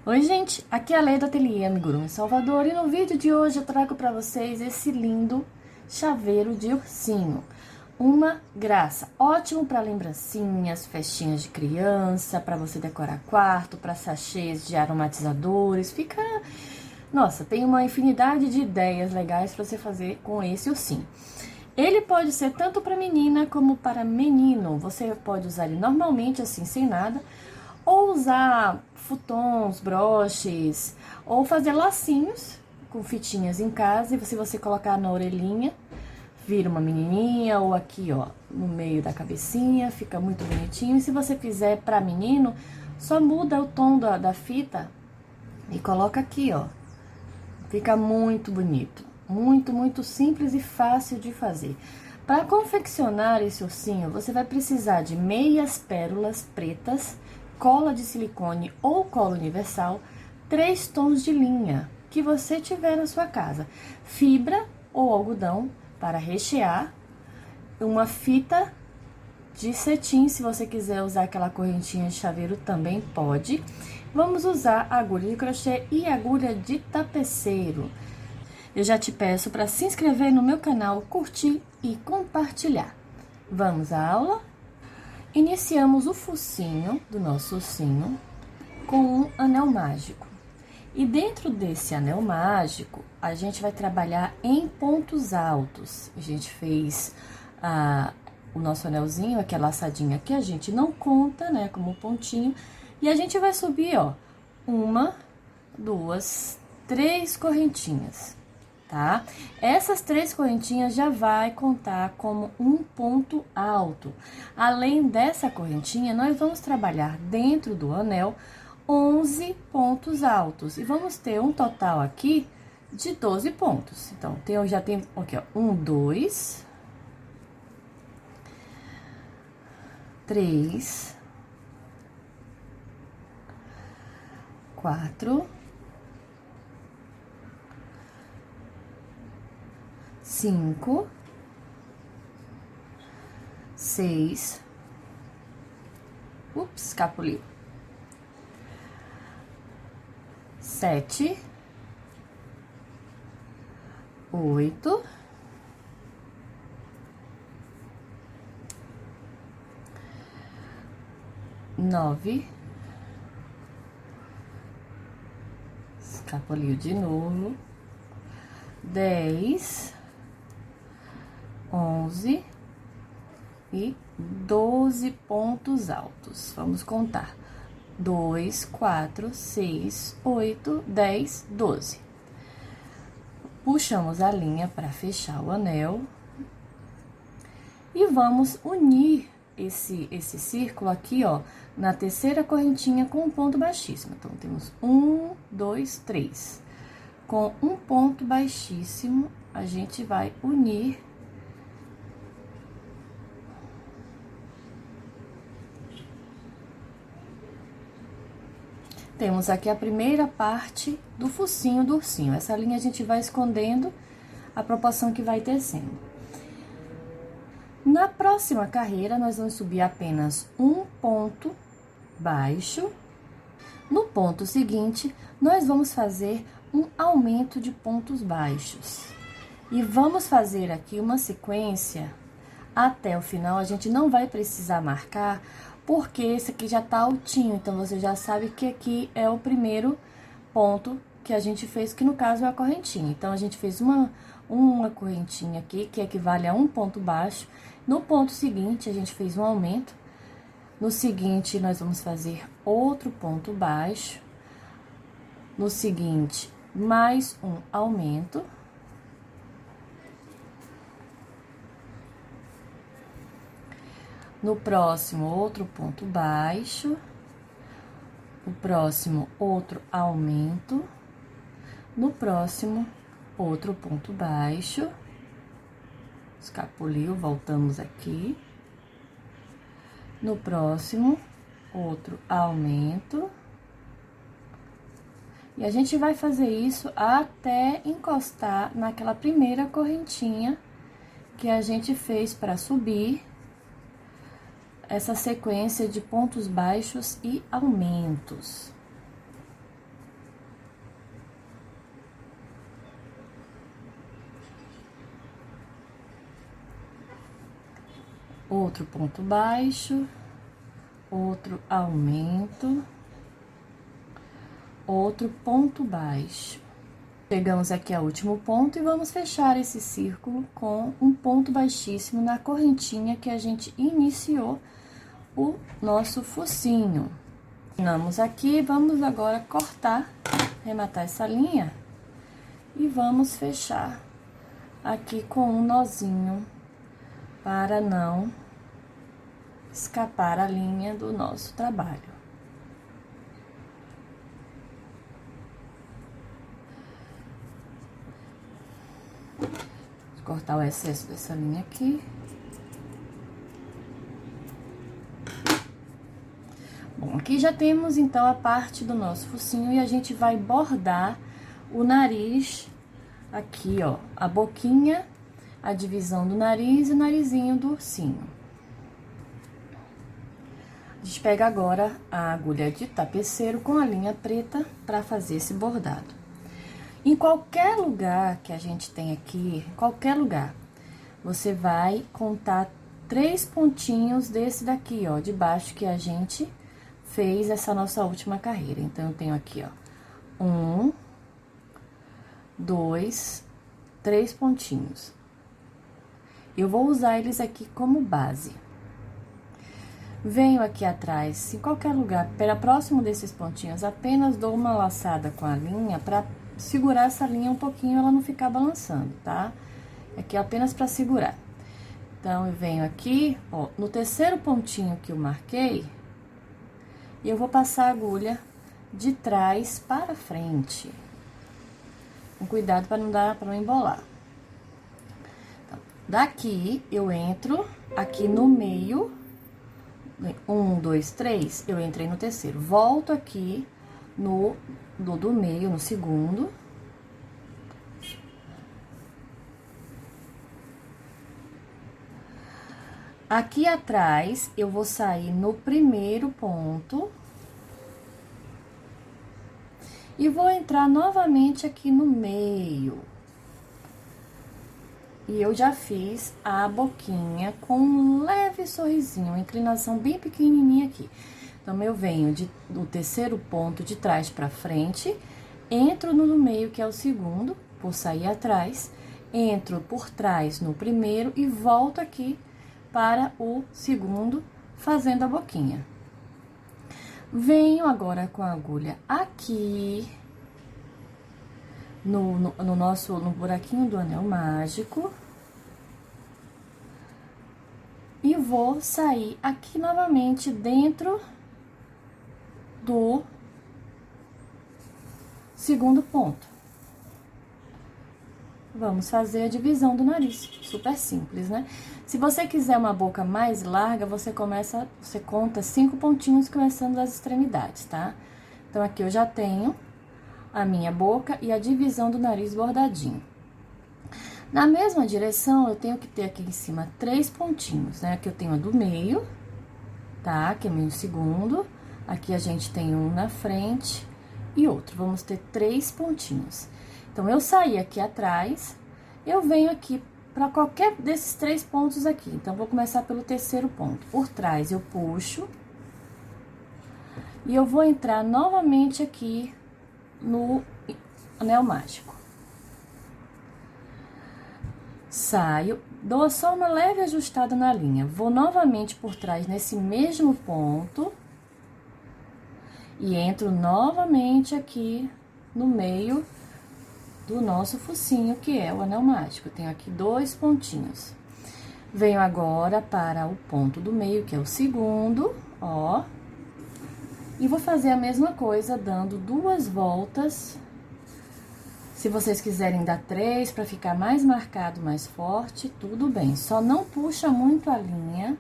Oi, gente, aqui é a Lei do Ateliê Amigurumi Salvador e no vídeo de hoje eu trago para vocês esse lindo chaveiro de ursinho. Uma graça, ótimo para lembrancinhas, festinhas de criança, para você decorar quarto, para sachês de aromatizadores, fica... Nossa, tem uma infinidade de ideias legais para você fazer com esse ursinho. Ele pode ser tanto para menina como para menino, você pode usar ele normalmente assim, sem nada, ou usar futons, broches, ou fazer lacinhos com fitinhas em casa e se você colocar na orelhinha, vira uma menininha, ou aqui, ó, no meio da cabecinha, fica muito bonitinho. E se você fizer para menino, só muda o tom da fita e coloca aqui, ó. Fica muito bonito, muito simples e fácil de fazer. Para confeccionar esse ursinho, você vai precisar de meias pérolas pretas, cola de silicone ou cola universal, 3 tons de linha que você tiver na sua casa, fibra ou algodão para rechear, uma fita de cetim, se você quiser usar aquela correntinha de chaveiro também pode. Vamos usar agulha de crochê e agulha de tapeceiro. Eu já te peço para se inscrever no meu canal, curtir e compartilhar. Vamos à aula? Iniciamos o focinho do nosso ursinho com um anel mágico. E dentro desse anel mágico, a gente vai trabalhar em pontos altos. A gente fez o nosso anelzinho, aqui a laçadinha que a gente não conta, né, como pontinho. E a gente vai subir, ó, 1, 2, 3 correntinhas, tá? Essas 3 correntinhas já vai contar como um ponto alto. Além dessa correntinha, nós vamos trabalhar dentro do anel 11 pontos altos. E vamos ter um total aqui de 12 pontos. Então, já tem aqui, ó, 1, 2, 3, 4, 5, 6, escapuliu, 7, 8, 9, escapuliu de novo, 10, 11 e 12 pontos altos. Vamos contar: 2, 4, 6, 8, 10, 12. Puxamos a linha para fechar o anel e vamos unir esse círculo aqui, ó, na terceira correntinha com um ponto baixíssimo. Então, temos 1, 2, 3. Com um ponto baixíssimo, a gente vai unir temos aqui a primeira parte do focinho do ursinho. Essa linha a gente vai escondendo a proporção que vai descendo. Na próxima carreira, nós vamos subir apenas um ponto baixo. No ponto seguinte, nós vamos fazer um aumento de pontos baixos. E vamos fazer aqui uma sequência até o final. A gente não vai precisar marcar, porque esse aqui já tá altinho, então você já sabe que aqui é o primeiro ponto que a gente fez, que no caso é a correntinha. Então, a gente fez uma correntinha aqui, que equivale a um ponto baixo. No ponto seguinte, a gente fez um aumento. No seguinte, nós vamos fazer outro ponto baixo. No seguinte, mais um aumento. No próximo, outro ponto baixo. No próximo, outro aumento. No próximo, outro ponto baixo. Escapuliu, voltamos aqui. No próximo, outro aumento. E a gente vai fazer isso até encostar naquela primeira correntinha que a gente fez para subir essa sequência de pontos baixos e aumentos. outro ponto baixo, outro aumento, outro ponto baixo. Chegamos aqui ao último ponto e vamos fechar esse círculo com um ponto baixíssimo na correntinha que a gente iniciou o nosso focinho. Terminamos aqui, vamos agora cortar, rematar essa linha e vamos fechar aqui com um nozinho para não escapar a linha do nosso trabalho. Vou cortar o excesso dessa linha aqui. Bom, aqui já temos então a parte do nosso focinho e a gente vai bordar o nariz aqui, ó, a boquinha, a divisão do nariz e o narizinho do ursinho. A gente pega agora a agulha de tapeceiro com a linha preta para fazer esse bordado. Em qualquer lugar que a gente tem aqui, qualquer lugar, você vai contar 3 pontinhos desse daqui, ó, de baixo que a gente fez essa nossa última carreira. Então, eu tenho aqui, ó, 1, 2, 3 pontinhos. Eu vou usar eles aqui como base. Venho aqui atrás, em qualquer lugar, próximo desses pontinhos, apenas dou uma laçada com a linha para segurar essa linha um pouquinho, ela não ficar balançando, tá? Aqui é apenas para segurar. Então, eu venho aqui, ó, no terceiro pontinho que eu marquei, e eu vou passar a agulha de trás para frente. Com cuidado para não embolar. Então, daqui, eu entro aqui no meio. 1, 2, 3, eu entrei no terceiro. Volto aqui do meio, no segundo. Aqui atrás, eu vou sair no primeiro ponto. E vou entrar novamente aqui no meio. E eu já fiz a boquinha com um leve sorrisinho, uma inclinação bem pequenininha aqui. Então, eu venho do terceiro ponto de trás pra frente, entro no meio, que é o segundo, por sair atrás, entro por trás no primeiro e volto aqui para o segundo, fazendo a boquinha. Venho agora com a agulha aqui, no buraquinho do anel mágico. E vou sair aqui novamente dentro do segundo ponto. Vamos fazer a divisão do nariz, super simples, né? Se você quiser uma boca mais larga, você conta 5 pontinhos começando das extremidades, tá? Então, aqui eu já tenho a minha boca e a divisão do nariz bordadinho. Na mesma direção, eu tenho que ter aqui em cima 3 pontinhos, né? Aqui eu tenho a do meio, tá? Que é meu segundo. Aqui a gente tem um na frente e outro. Vamos ter 3 pontinhos. Então, eu saí aqui atrás, eu venho aqui para qualquer desses 3 pontos aqui. Então, vou começar pelo terceiro ponto. Por trás, eu puxo. E eu vou entrar novamente aqui no anel mágico. Saio, dou só uma leve ajustada na linha. Vou novamente por trás nesse mesmo ponto. E entro novamente aqui no meio do nosso focinho, que é o anel mágico. Tenho aqui 2 pontinhos. Venho agora para o ponto do meio, que é o segundo, ó. E vou fazer a mesma coisa, dando 2 voltas. Se vocês quiserem dar 3 para ficar mais marcado, mais forte, tudo bem. Só não puxa muito a linha,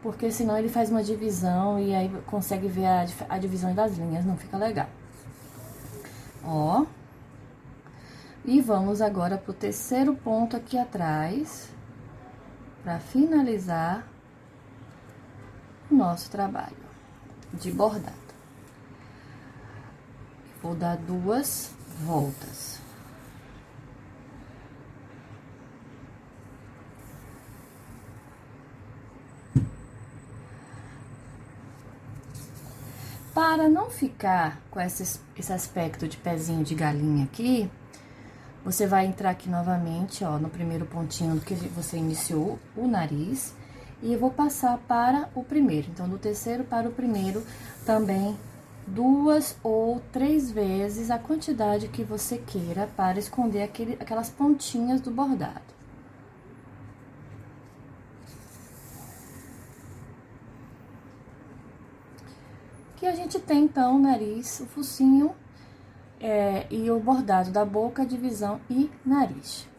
porque senão ele faz uma divisão e aí consegue ver a divisão das linhas, não fica legal. Ó. E vamos agora pro terceiro ponto aqui atrás, para finalizar o nosso trabalho de bordado. Vou dar 2 voltas. Para não ficar com esse aspecto de pezinho de galinha aqui, você vai entrar aqui novamente, ó, no primeiro pontinho que você iniciou o nariz. E eu vou passar para o primeiro. Então, do terceiro para o primeiro, também 2 ou 3 vezes a quantidade que você queira para esconder aquelas pontinhas do bordado. Aqui a gente tem, então, o nariz, o focinho e o bordado da boca, divisão e nariz.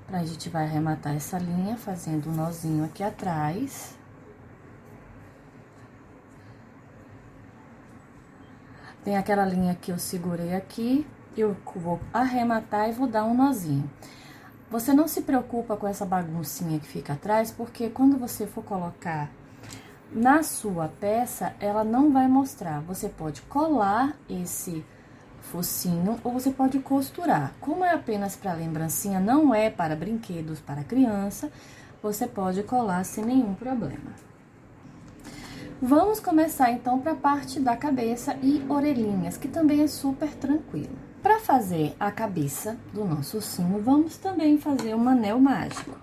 A gente vai arrematar essa linha fazendo um nozinho aqui atrás. Tem aquela linha que eu segurei aqui, eu vou arrematar e vou dar um nozinho. Você não se preocupa com essa baguncinha que fica atrás, porque quando você for colocar na sua peça, ela não vai mostrar. Você pode colar esse focinho ou você pode costurar. Como é apenas para lembrancinha, não é para brinquedos para criança, você pode colar sem nenhum problema. Vamos começar então para a parte da cabeça e orelhinhas, que também é super tranquilo. Para fazer a cabeça do nosso ursinho, vamos também fazer um anel mágico.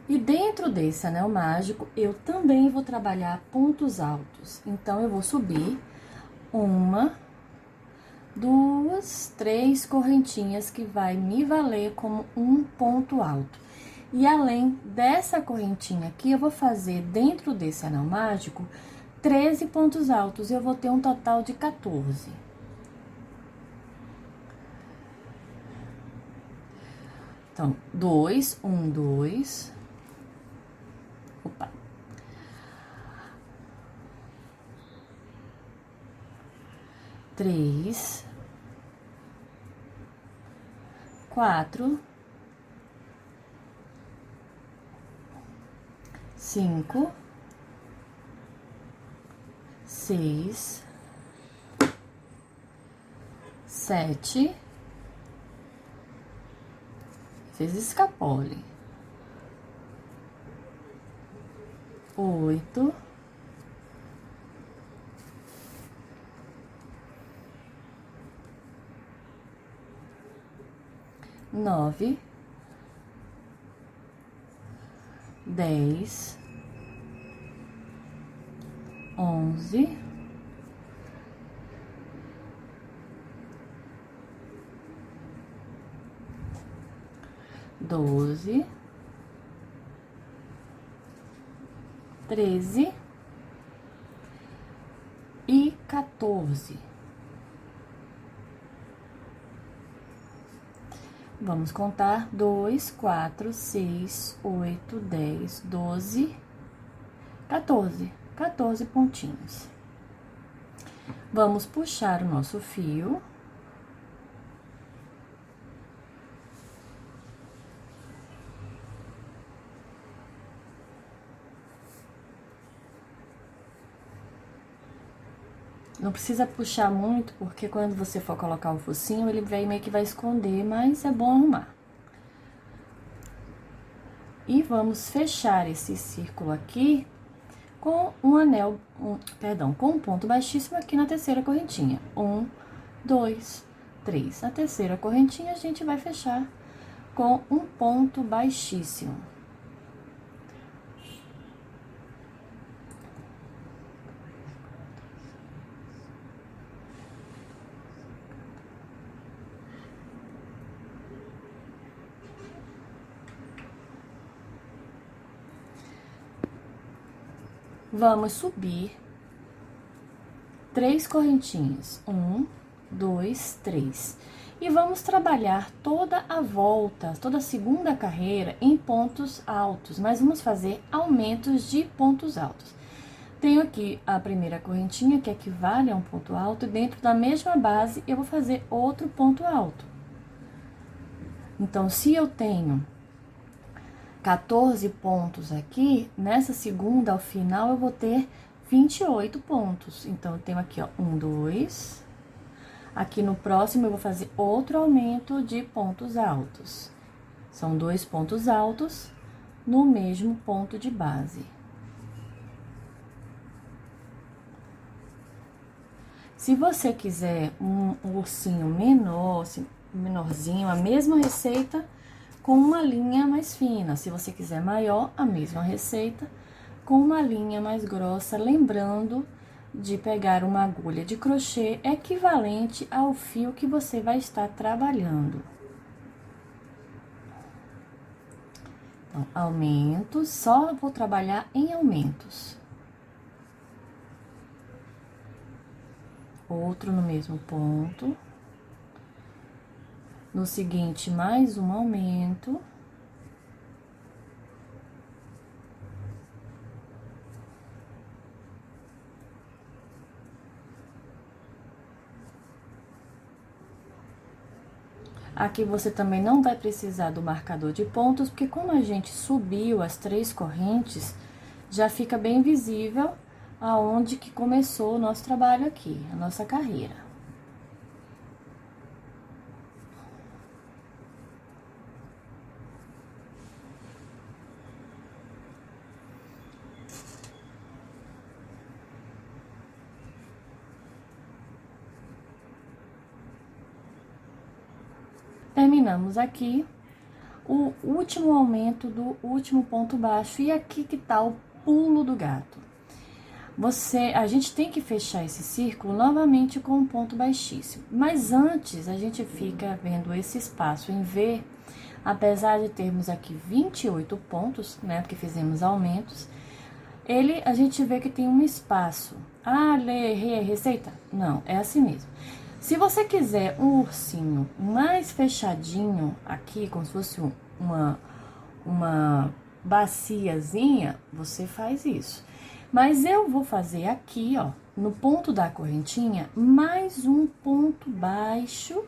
E dentro desse anel mágico, eu também vou trabalhar pontos altos. Então, eu vou subir 1, 2, 3 correntinhas que vai me valer como um ponto alto. E além dessa correntinha aqui, eu vou fazer dentro desse anel mágico 13 pontos altos. E eu vou ter um total de 14. Então, 2, 1, 2... Opa. 3, 4, 5, 6, 7, fez escapole. 8, 9, 10, 11, 12, 13 e 14. Vamos contar 2, 4, 6, 8, 10, 12, 14. 14 pontinhos. Vamos puxar o nosso fio. Não precisa puxar muito, porque quando você for colocar o focinho, ele meio que vai esconder, mas é bom arrumar. E vamos fechar esse círculo aqui com um anel, com um ponto baixíssimo aqui na terceira correntinha. 1, 2, 3. Na terceira correntinha, a gente vai fechar com um ponto baixíssimo. Vamos subir 3 correntinhas, 1, 2, 3. E vamos trabalhar toda a volta, toda a segunda carreira em pontos altos, mas vamos fazer aumentos de pontos altos. Tenho aqui a primeira correntinha, que equivale a um ponto alto, e dentro da mesma base eu vou fazer outro ponto alto. Então, se eu tenho 14 pontos aqui, nessa segunda, ao final, eu vou ter 28 pontos. Então, eu tenho aqui, ó, 1, 2. Aqui no próximo, eu vou fazer outro aumento de pontos altos. São 2 pontos altos, no mesmo ponto de base. Se você quiser um ursinho menor, menorzinho, a mesma receita com uma linha mais fina. Se você quiser maior, a mesma receita com uma linha mais grossa, lembrando de pegar uma agulha de crochê equivalente ao fio que você vai estar trabalhando. Então, aumentos, só vou trabalhar em aumentos. Outro no mesmo ponto. No seguinte, mais um aumento. Aqui você também não vai precisar do marcador de pontos, porque como a gente subiu as 3 correntes, já fica bem visível aonde que começou o nosso trabalho aqui, a nossa carreira. Terminamos aqui o último aumento do último ponto baixo, e aqui que tá o pulo do gato. A gente tem que fechar esse círculo novamente com um ponto baixíssimo, mas antes a gente fica vendo esse espaço em V, apesar de termos aqui 28 pontos, né, porque fizemos aumentos, a gente vê que tem um espaço. Ah, errei a receita? Não, é assim mesmo. Se você quiser um ursinho mais fechadinho aqui, como se fosse uma baciazinha, você faz isso. Mas eu vou fazer aqui, ó, no ponto da correntinha, mais um ponto baixo,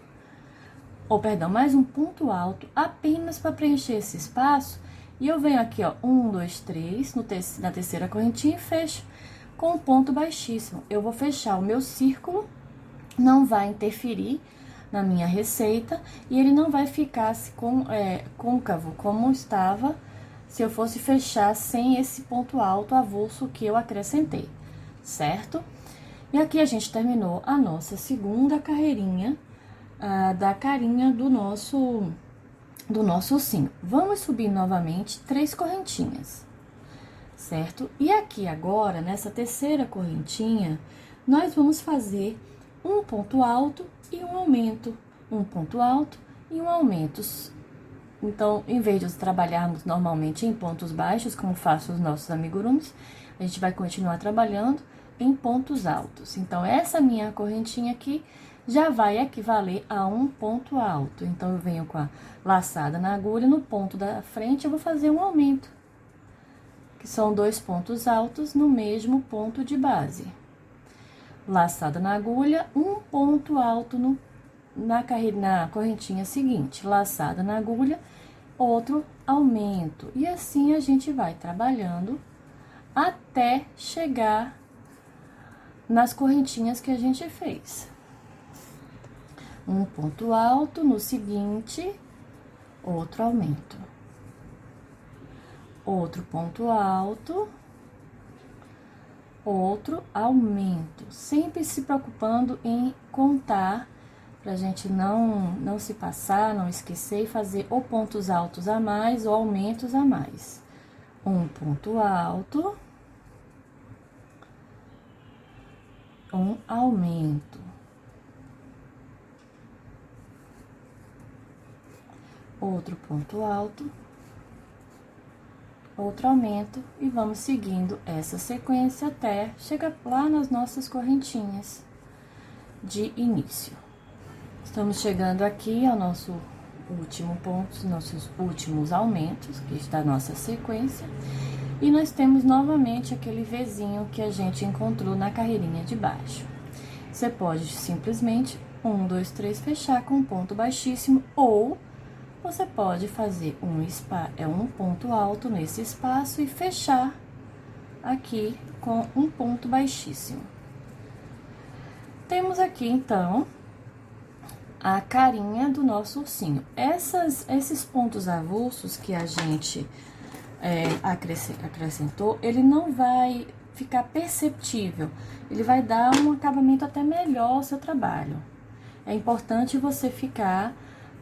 mais um ponto alto, apenas para preencher esse espaço. E eu venho aqui, ó, 1, 2, 3, na terceira correntinha e fecho com um ponto baixíssimo. Eu vou fechar o meu círculo, não vai interferir na minha receita e ele não vai ficar côncavo como estava se eu fosse fechar sem esse ponto alto avulso que eu acrescentei, certo? E aqui a gente terminou a nossa segunda carreirinha da carinha do nosso ursinho. Vamos subir novamente 3 correntinhas, certo? E aqui agora, nessa terceira correntinha, nós vamos fazer um ponto alto e um aumento, um ponto alto e um aumento. Então, em vez de trabalharmos normalmente em pontos baixos, como façam os nossos amigurumis, a gente vai continuar trabalhando em pontos altos. Então, essa minha correntinha aqui já vai equivaler a um ponto alto. Então, eu venho com a laçada na agulha, no ponto da frente eu vou fazer um aumento, que são 2 pontos altos no mesmo ponto de base. Laçada na agulha, um ponto alto na correntinha seguinte, laçada na agulha, outro aumento. E assim a gente vai trabalhando até chegar nas correntinhas que a gente fez. Um ponto alto no seguinte, outro aumento. Outro ponto alto, outro aumento. Sempre se preocupando em contar, pra gente não se passar, não esquecer e fazer ou pontos altos a mais ou aumentos a mais. Um ponto alto, um aumento. Outro ponto alto, outro aumento, e vamos seguindo essa sequência até chegar lá nas nossas correntinhas de início. Estamos chegando aqui ao nosso último ponto, nossos últimos aumentos, que está a nossa sequência, e nós temos novamente aquele Vzinho que a gente encontrou na carreirinha de baixo. Você pode simplesmente 1, 2, 3 fechar com um ponto baixíssimo, ou você pode fazer um ponto alto nesse espaço e fechar aqui com um ponto baixíssimo. Temos aqui, então, a carinha do nosso ursinho. Esses pontos avulsos que a gente acrescentou, ele não vai ficar perceptível. Ele vai dar um acabamento até melhor ao seu trabalho. É importante você ficar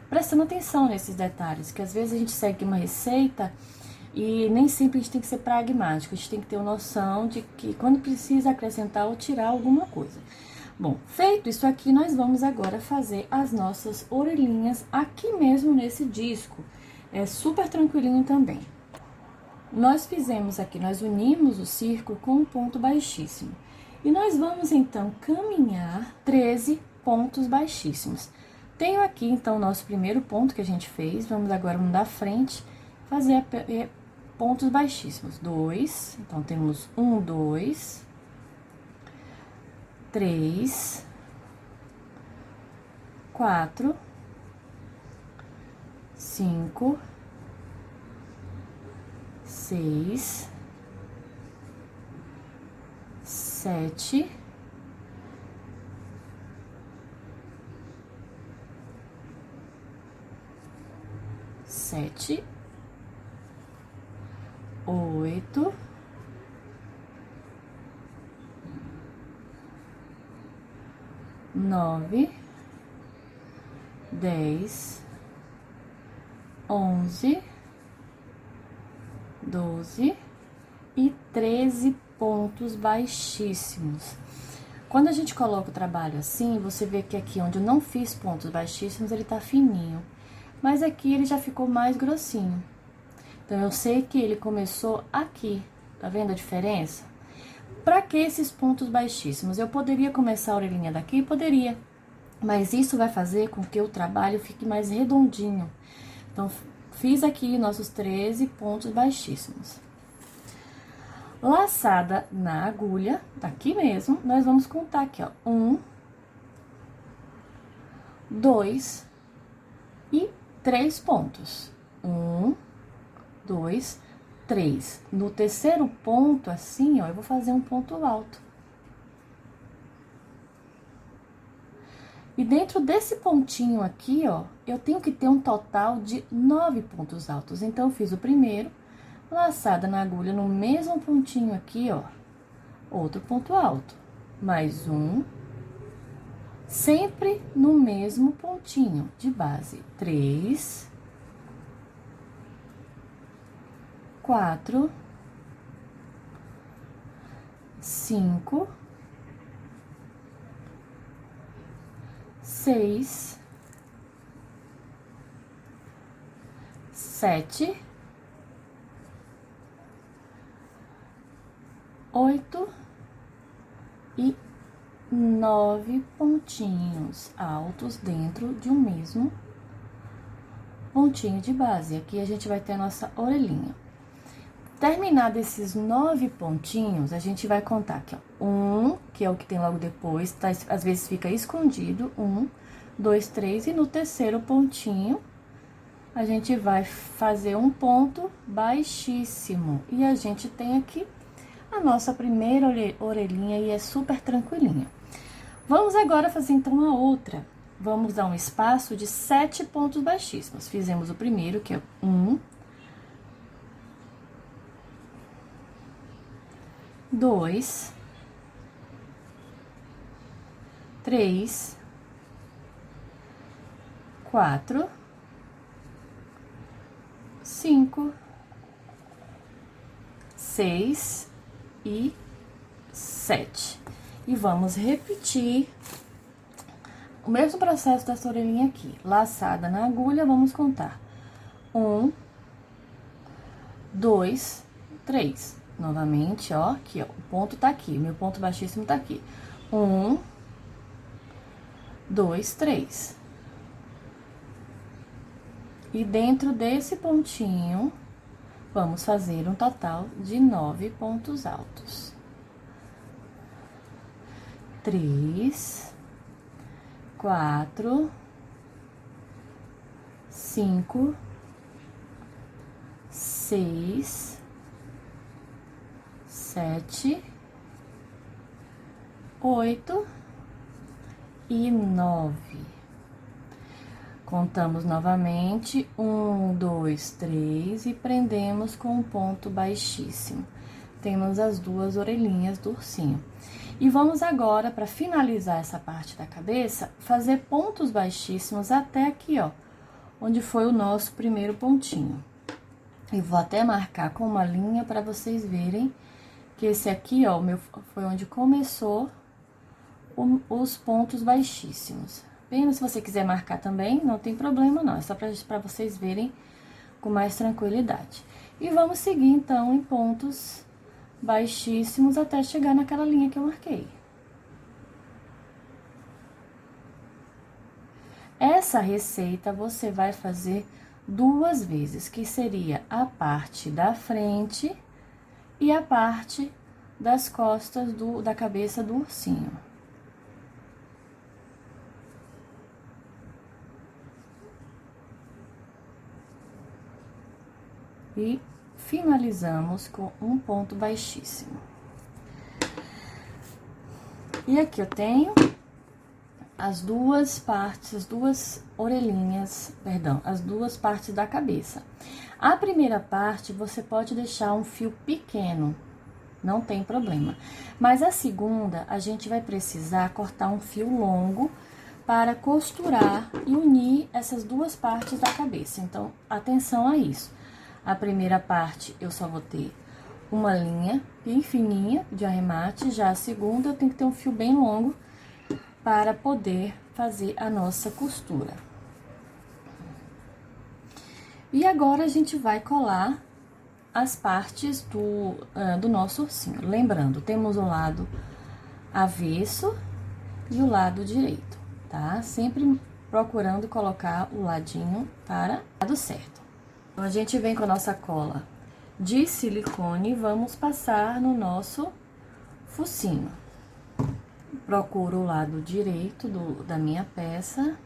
prestando atenção nesses detalhes, que às vezes a gente segue uma receita e nem sempre a gente tem que ser pragmático. A gente tem que ter uma noção de que quando precisa acrescentar ou tirar alguma coisa. Bom, feito isso aqui, nós vamos agora fazer as nossas orelhinhas aqui mesmo nesse disco. É super tranquilinho também. Nós fizemos aqui, nós unimos o círculo com um ponto baixíssimo. E nós vamos, então, caminhar 13 pontos baixíssimos. Tenho aqui, então, o nosso primeiro ponto que a gente fez. Vamos agora mudar a frente, fazer pontos baixíssimos. 2, então, temos 1, 2, 3, 4, 5, 6, 7, 8, 9, 10, 11, 12 e 13 pontos baixíssimos. Quando a gente coloca o trabalho assim, você vê que aqui onde eu não fiz pontos baixíssimos, ele tá fininho. Mas aqui ele já ficou mais grossinho. Então, eu sei que ele começou aqui. Tá vendo a diferença? Pra que esses pontos baixíssimos? Eu poderia começar a orelhinha daqui? Poderia. Mas isso vai fazer com que o trabalho fique mais redondinho. Então, fiz aqui nossos 13 pontos baixíssimos. Laçada na agulha, aqui mesmo, nós vamos contar aqui, ó. 1, 2 e 3 pontos. 1, 2, 3. No terceiro ponto, assim, ó, eu vou fazer um ponto alto. E dentro desse pontinho aqui, ó, eu tenho que ter um total de 9 pontos altos. Então, eu fiz o primeiro, laçada na agulha no mesmo pontinho aqui, ó, outro ponto alto. Mais um, sempre no mesmo pontinho de base. 3, 4, 5, 6, 7, 8 e 9 pontinhos altos dentro de um mesmo pontinho de base. Aqui a gente vai ter a nossa orelhinha. Terminado esses 9 pontinhos, a gente vai contar aqui, ó. 1, que é o que tem logo depois, tá? Às vezes fica escondido. 1, 2, 3, e no terceiro pontinho, a gente vai fazer um ponto baixíssimo. E a gente tem aqui a nossa primeira orelhinha e é super tranquilinha. Vamos agora fazer, então, a outra. Vamos dar um espaço de 7 pontos baixíssimos. Fizemos o primeiro, que é 1, 2, 3, 4, 5, 6 e 7. E vamos repetir o mesmo processo dessa orelhinha aqui. Laçada na agulha, vamos contar. 1, 2, 3. Novamente, ó, aqui, ó, o ponto tá aqui, meu ponto baixíssimo tá aqui. 1, 2, 3. E dentro desse pontinho, vamos fazer um total de 9 pontos altos. 3, 4, 5, 6, 7, 8 e 9. Contamos novamente, 1, 2, 3 e prendemos com um ponto baixíssimo. Temos as duas orelhinhas do ursinho. E vamos agora, para finalizar essa parte da cabeça, fazer pontos baixíssimos até aqui, ó, onde foi o nosso primeiro pontinho. E vou até marcar com uma linha para vocês verem que esse aqui, ó, foi onde começou os pontos baixíssimos. Apenas se você quiser marcar também, não tem problema não, é só para vocês verem com mais tranquilidade. E vamos seguir, então, em pontos baixíssimos até chegar naquela linha que eu marquei. Essa receita você vai fazer 2 vezes, que seria a parte da frente e a parte das costas da cabeça do ursinho. E finalizamos com um ponto baixíssimo. E aqui eu tenho as duas partes, as duas orelhinhas, perdão, as duas partes da cabeça. A primeira parte você pode deixar um fio pequeno, não tem problema. Mas a segunda, a gente vai precisar cortar um fio longo para costurar e unir essas duas partes da cabeça. Então, atenção a isso. A primeira parte eu só vou ter uma linha bem fininha de arremate, já a segunda eu tenho que ter um fio bem longo para poder fazer a nossa costura. E agora a gente vai colar as partes do nosso ursinho. Lembrando, temos o lado avesso e o lado direito, tá? Sempre procurando colocar o ladinho para o lado certo. Então, a gente vem com a nossa cola de silicone e vamos passar no nosso focinho. Procuro o lado direito da minha peça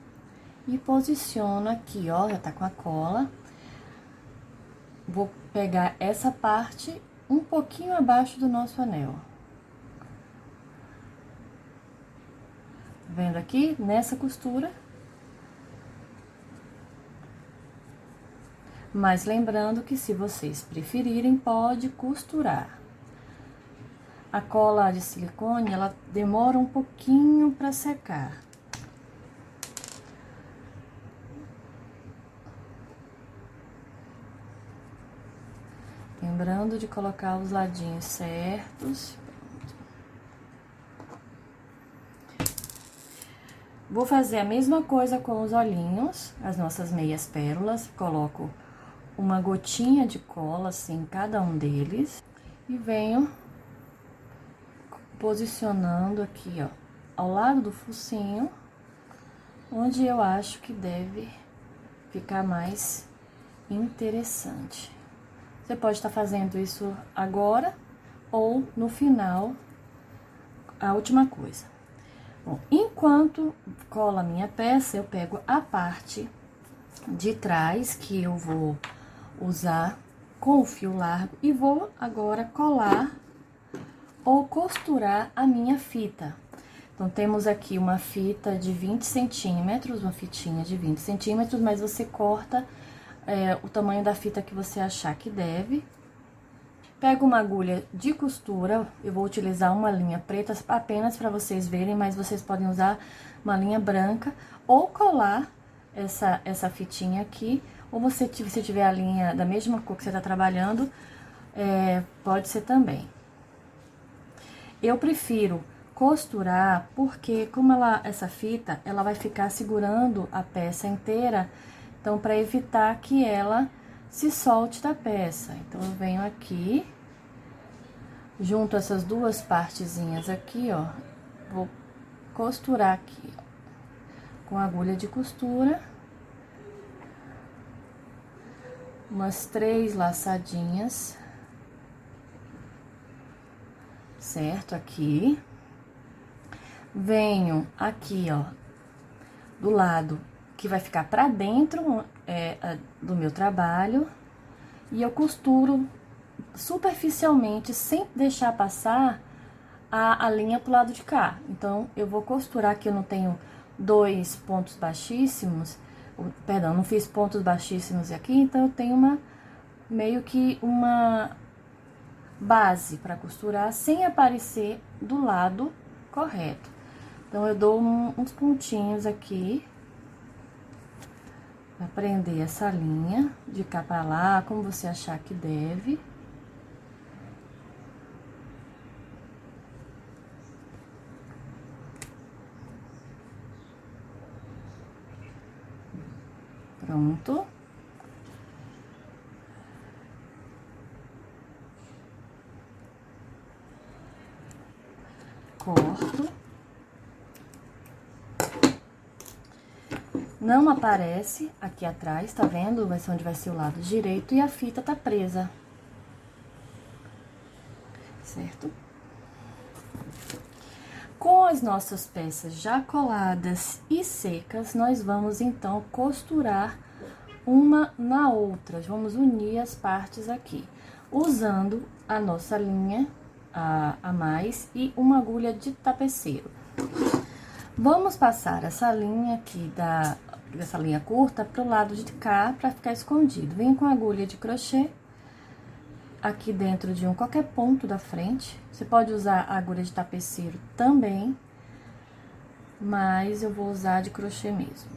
e posiciono aqui, ó, já tá com a cola. Vou pegar essa parte um pouquinho abaixo do nosso anel. Vendo aqui, nessa costura. Mas lembrando que se vocês preferirem, pode costurar. A cola de silicone, ela demora um pouquinho para secar. Lembrando de colocar os ladinhos certos. Vou fazer a mesma coisa com os olhinhos, as nossas meias pérolas. Coloco uma gotinha de cola, assim, em cada um deles. E venho posicionando aqui, ó, ao lado do focinho, onde eu acho que deve ficar mais interessante. Você pode estar fazendo isso agora ou no final, a última coisa. Bom, enquanto cola a minha peça, eu pego a parte de trás, que eu vou usar com o fio largo, e vou agora colar ou costurar a minha fita. Então, temos aqui uma fita de 20 centímetros, uma fitinha de 20 centímetros, mas você corta o tamanho da fita que você achar que deve. Pego uma agulha de costura, eu vou utilizar uma linha preta apenas para vocês verem, mas vocês podem usar uma linha branca ou colar essa fitinha aqui, ou se tiver a linha da mesma cor que você tá trabalhando, pode ser também. Eu prefiro costurar porque como essa fita, ela vai ficar segurando a peça inteira, então para evitar que ela se solte da peça. Então, eu venho aqui, junto essas duas partezinhas aqui, ó, vou costurar aqui, ó, com agulha de costura, umas 3 laçadinhas, certo? Aqui. Venho aqui, ó, do lado que vai ficar pra dentro do meu trabalho, e eu costuro superficialmente, sem deixar passar a linha pro lado de cá. Então, eu vou costurar, que eu não tenho 2 pontos baixíssimos, Perdão, não fiz pontos baixíssimos aqui, então eu tenho meio que uma base para costurar sem aparecer do lado correto. Então, eu dou uns pontinhos aqui para prender essa linha de cá para lá, como você achar que deve. Pronto. Corto. Não aparece aqui atrás, tá vendo? Vai ser onde vai ser o lado direito e a fita tá presa. Certo? Com as nossas peças já coladas e secas, nós vamos então costurar uma na outra. Vamos unir as partes aqui, usando a nossa linha a mais e uma agulha de tapeceiro. Vamos passar essa linha aqui dessa linha curta pro lado de cá para ficar escondido. Vem com a agulha de crochê aqui dentro de qualquer ponto da frente. Você pode usar a agulha de tapeceiro também, mas eu vou usar de crochê mesmo.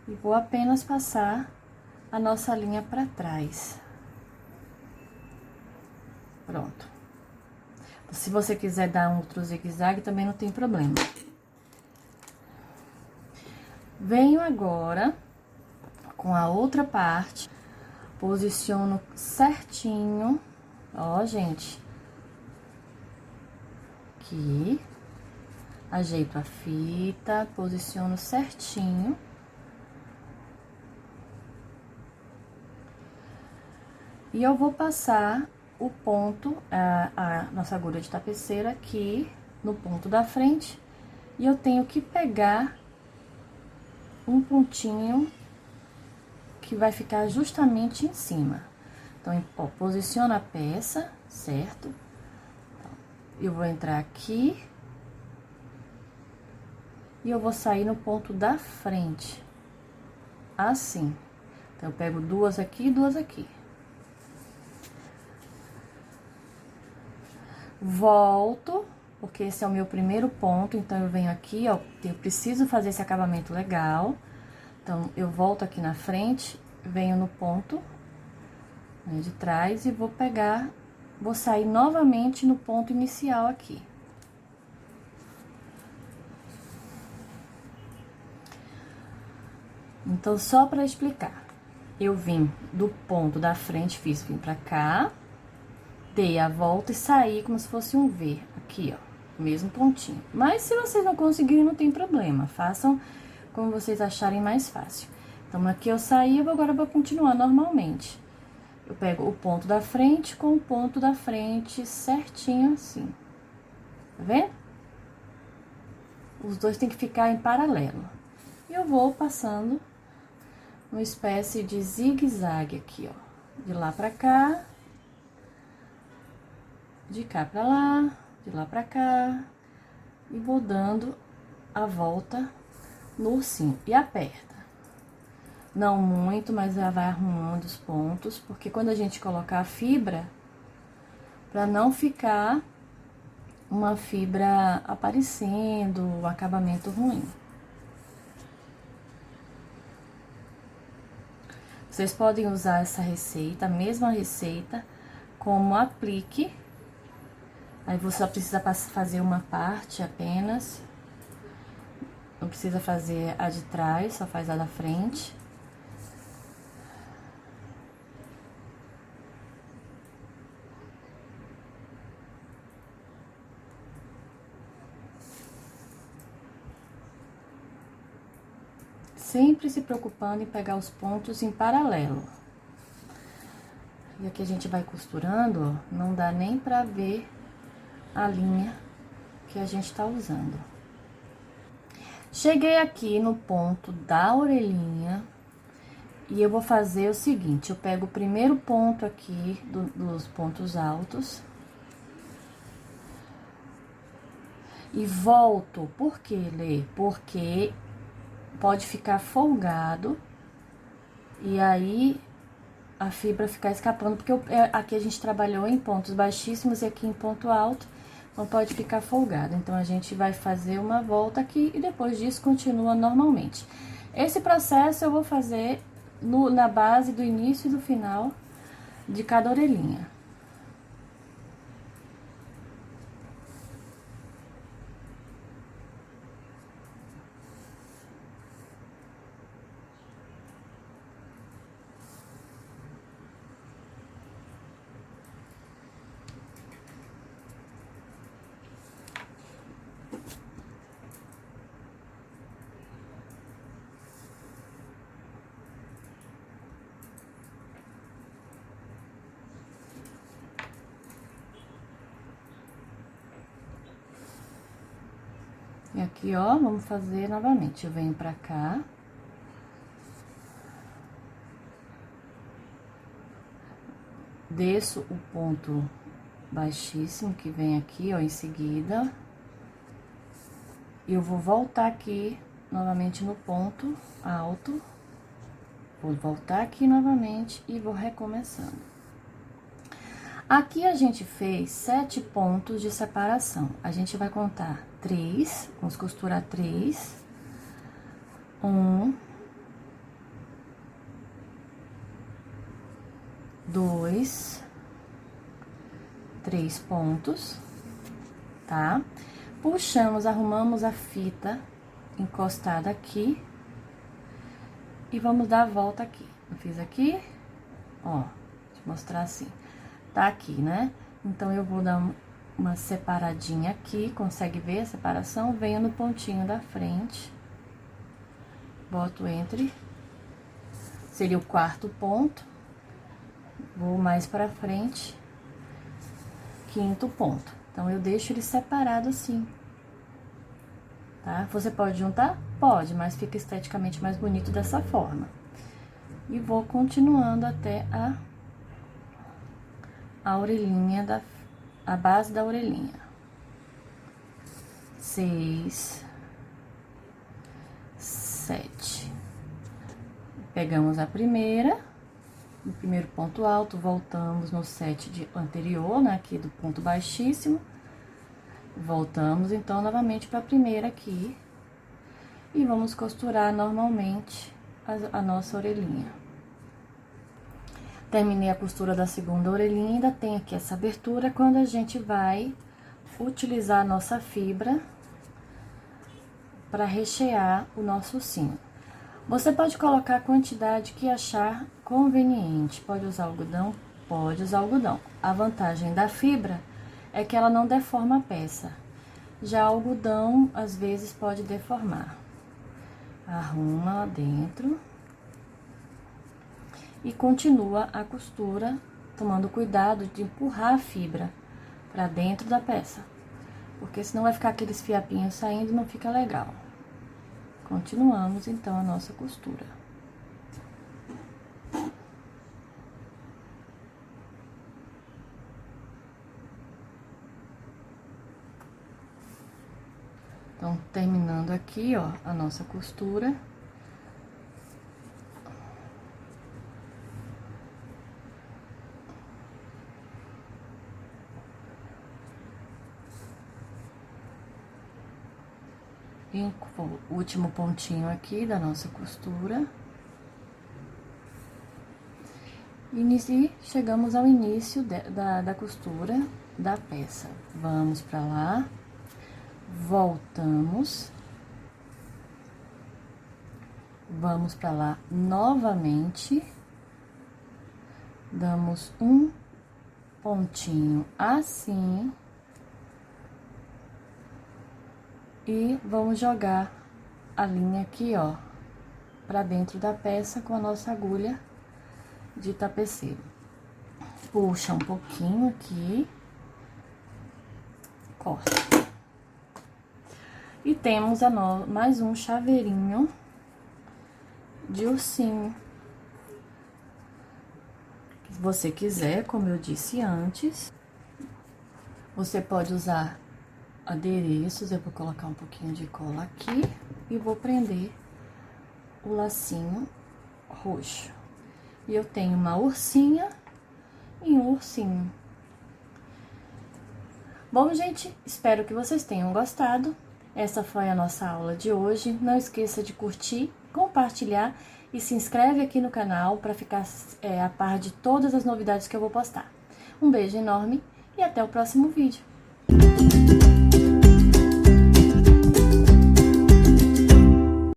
E vou apenas passar a nossa linha para trás. Pronto. Se você quiser dar um outro zigue-zague, também não tem problema. Venho agora com a outra parte, posiciono certinho, ó, gente. Aqui, ajeito a fita, posiciono certinho. E eu vou passar o ponto, a nossa agulha de tapeceira aqui no ponto da frente. E eu tenho que pegar um pontinho que vai ficar justamente em cima. Então, ó, posiciona a peça, certo? Eu vou entrar aqui. E eu vou sair no ponto da frente. Assim. Então, eu pego duas aqui e duas aqui. Volto, porque esse é o meu primeiro ponto, então eu venho aqui, ó, eu preciso fazer esse acabamento legal. Então, eu volto aqui na frente, venho no ponto, né, de trás e vou sair novamente no ponto inicial aqui. Então, só para explicar, eu vim do ponto da frente, vim pra cá. Dei a volta e saí como se fosse um V, aqui, ó, mesmo pontinho. Mas se vocês não conseguirem, não tem problema, façam como vocês acharem mais fácil. Então, aqui eu saí, agora eu vou continuar normalmente. Eu pego o ponto da frente com o ponto da frente certinho assim, tá vendo? Os dois tem que ficar em paralelo. E eu vou passando uma espécie de zigue-zague aqui, ó, de lá pra cá. De cá pra lá, de lá pra cá, e vou dando a volta no ursinho. E aperta. Não muito, mas já vai arrumando os pontos, porque quando a gente colocar a fibra, pra não ficar uma fibra aparecendo, o acabamento ruim. Vocês podem usar essa receita, a mesma receita, como aplique. Aí você só precisa fazer uma parte apenas. Não precisa fazer a de trás, só faz a da frente. Sempre se preocupando em pegar os pontos em paralelo. E aqui a gente vai costurando, ó, não dá nem pra ver a linha que a gente tá usando. Cheguei aqui no ponto da orelhinha e eu vou fazer o seguinte, eu pego o primeiro ponto aqui dos pontos altos E volto. Por que, Lê? Porque pode ficar folgado e aí a fibra ficar escapando, porque aqui a gente trabalhou em pontos baixíssimos e aqui em ponto alto, então pode ficar folgado. Então, a gente vai fazer uma volta aqui e depois disso continua normalmente. Esse processo eu vou fazer na base do início e do final de cada orelhinha. E aqui, ó, vamos fazer novamente. Eu venho pra cá. Desço o ponto baixíssimo que vem aqui, ó, em seguida. E eu vou voltar aqui novamente no ponto alto. Vou voltar aqui novamente e vou recomeçando. Aqui a gente fez 7 pontos de separação. A gente vai contar 3, vamos costurar 3. 1, 2, 3 pontos, tá? Puxamos, arrumamos a fita encostada aqui e vamos dar a volta aqui. Eu fiz aqui, ó, deixa eu mostrar assim. Tá aqui, né? Então, eu vou dar uma separadinha aqui, consegue ver a separação? Venho no pontinho da frente, boto entre, seria o 4º ponto, vou mais pra frente, 5º ponto. Então, eu deixo ele separado assim, tá? Você pode juntar? Pode, mas fica esteticamente mais bonito dessa forma. E vou continuando até a orelhinha, a base da orelhinha. 6, 7. Pegamos a primeira, o primeiro ponto alto, voltamos no 7 anterior, né, aqui do ponto baixíssimo. Voltamos, então, novamente para a primeira aqui. E vamos costurar normalmente a nossa orelhinha. Terminei a costura da segunda orelhinha, ainda tem aqui essa abertura, quando a gente vai utilizar a nossa fibra para rechear o nosso ursinho. Você pode colocar a quantidade que achar conveniente. Pode usar algodão? Pode usar algodão. A vantagem da fibra é que ela não deforma a peça. Já o algodão, às vezes, pode deformar. Arruma lá dentro. E continua a costura, tomando cuidado de empurrar a fibra para dentro da peça, porque senão vai ficar aqueles fiapinhos saindo e não fica legal. Continuamos, então, a nossa costura. Então, terminando aqui, ó, a nossa costura. E o último pontinho aqui da nossa costura. E chegamos ao início da costura da peça. Vamos pra lá, voltamos, vamos pra lá novamente, damos um pontinho assim. E vamos jogar a linha aqui, ó, pra dentro da peça com a nossa agulha de tapeceiro. Puxa um pouquinho aqui, corta. E temos mais um chaveirinho de ursinho. Se você quiser, como eu disse antes, você pode usar adereços, eu vou colocar um pouquinho de cola aqui e vou prender o lacinho roxo. E eu tenho uma ursinha e um ursinho. Bom, gente, espero que vocês tenham gostado. Essa foi a nossa aula de hoje. Não esqueça de curtir, compartilhar e se inscreve aqui no canal para ficar a par de todas as novidades que eu vou postar. Um beijo enorme e até o próximo vídeo.